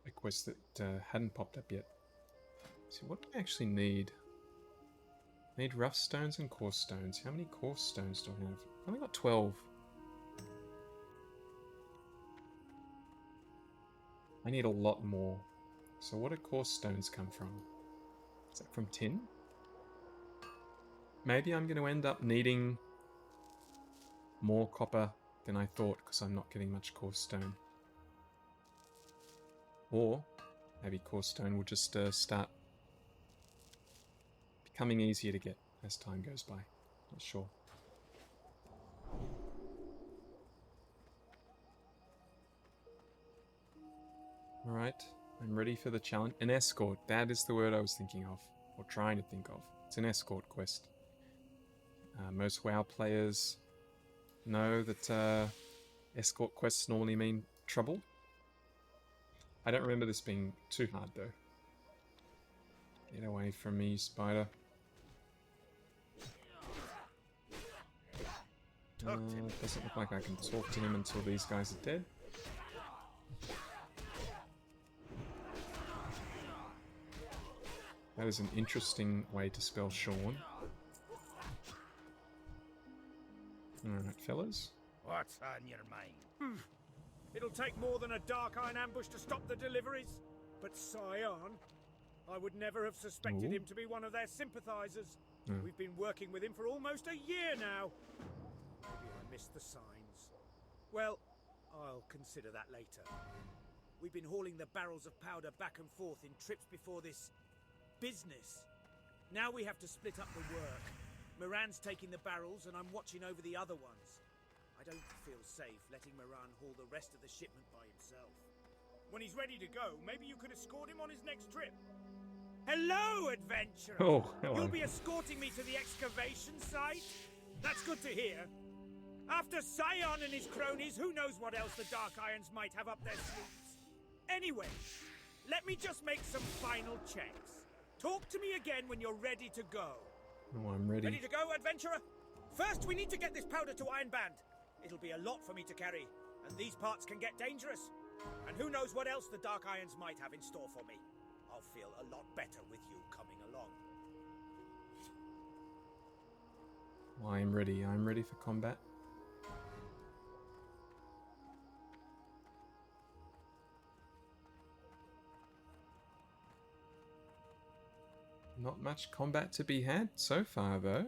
a quest that hadn't popped up yet. So what do I actually need? I need rough stones and coarse stones. How many coarse stones do I have? I've only got 12. I need a lot more. So what do coarse stones come from? Is that from tin? Maybe I'm going to end up needing more copper than I thought because I'm not getting much coarse stone. Or maybe coarse stone will just start becoming easier to get as time goes by. Not sure. Alright, I'm ready for the challenge. An escort, that is the word I was thinking of, or trying to think of. It's an escort quest. Most WoW players know that escort quests normally mean trouble. I don't remember this being too hard though. Get away from me, spider. Doesn't look like I can talk to him until these guys are dead. That is an interesting way to spell Sean. Alright, fellas. What's on your mind? It'll take more than a dark iron ambush to stop the deliveries. But Cyan, I would never have suspected him to be one of their sympathizers. We've been working with him for almost a year now. Maybe I missed the signs. Well, I'll consider that later. We've been hauling the barrels of powder back and forth in trips before this business. Now we have to split up the work. Moran's taking the barrels and I'm watching over the other ones. I don't feel safe letting Moran haul the rest of the shipment by himself. When he's ready to go, maybe you could escort him on his next trip. Hello, adventurer! Oh, hello. You'll be escorting me to the excavation site? That's good to hear. After Scion and his cronies, who knows what else the Dark Irons might have up their sleeves? Anyway, let me just make some final checks. Talk to me again when you're ready to go. Oh, I'm ready. Ready to go, adventurer? First, we need to get this powder to Ironband. It'll be a lot for me to carry, and these parts can get dangerous. And who knows what else the Dark Irons might have in store for me. I'll feel a lot better with you coming along. Well, I'm ready. I'm ready for combat. Not much combat to be had so far, though.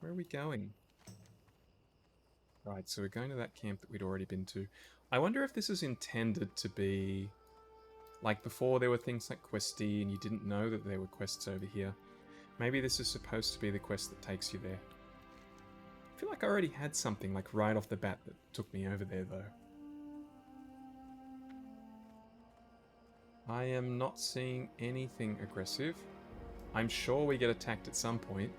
Where are we going? Right, so we're going to that camp that we'd already been to. I wonder if this is intended to be... Like before there were things like Questy and you didn't know that there were quests over here. Maybe this is supposed to be the quest that takes you there. I feel like I already had something like right off the bat that took me over there though. I am not seeing anything aggressive. I'm sure we get attacked at some point.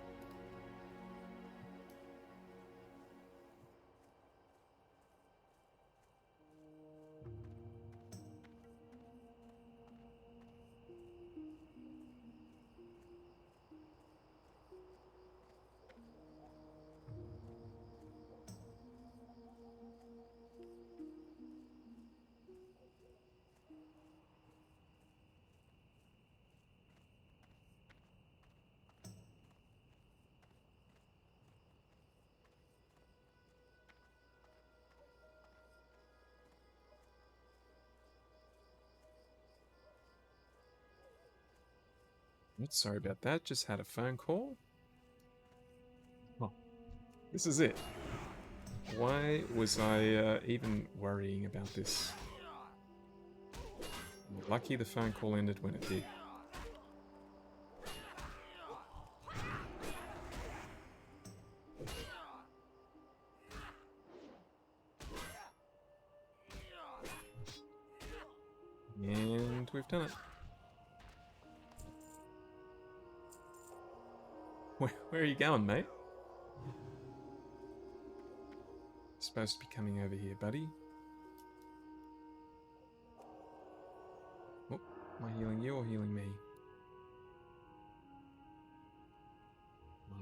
Sorry about that, just had a phone call. Oh, this is it. Why was I even worrying about this? Lucky the phone call ended when it did. And we've done it. Where are you going, mate? Supposed to be coming over here, buddy. Oh, am I healing you or healing me?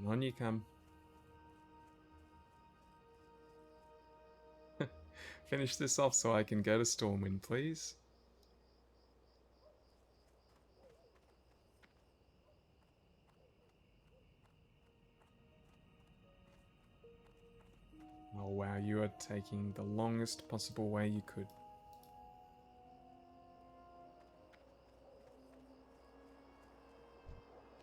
On you come. Finish this off so I can go to Stormwind, please. Oh wow, you are taking the longest possible way you could.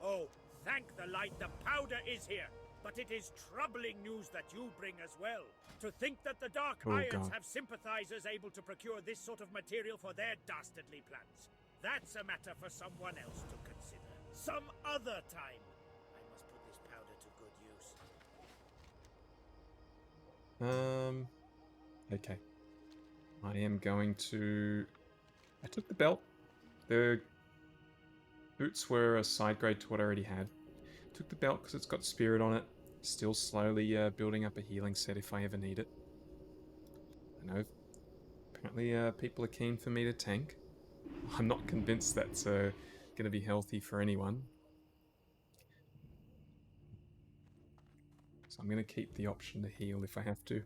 Oh, thank the light, the powder is here. But it is troubling news that you bring as well. To think that the Dark Irons have sympathizers able to procure this sort of material for their dastardly plans. That's a matter for someone else to consider. Some other time. I must put this powder to good use. Okay. I am going to... I took the belt. The boots were a side grade to what I already had. Took the belt because it's got spirit on it. Still slowly building up a healing set if I ever need it. I know apparently people are keen for me to tank. I'm not convinced that's going to be healthy for anyone. So I'm going to keep the option to heal if I have to.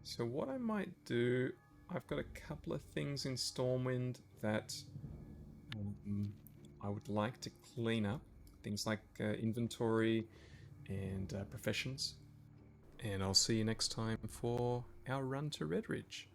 So what I might do, I've got a couple of things in Stormwind that I would like to clean up. Things like inventory and professions. And I'll see you next time for our run to Redridge.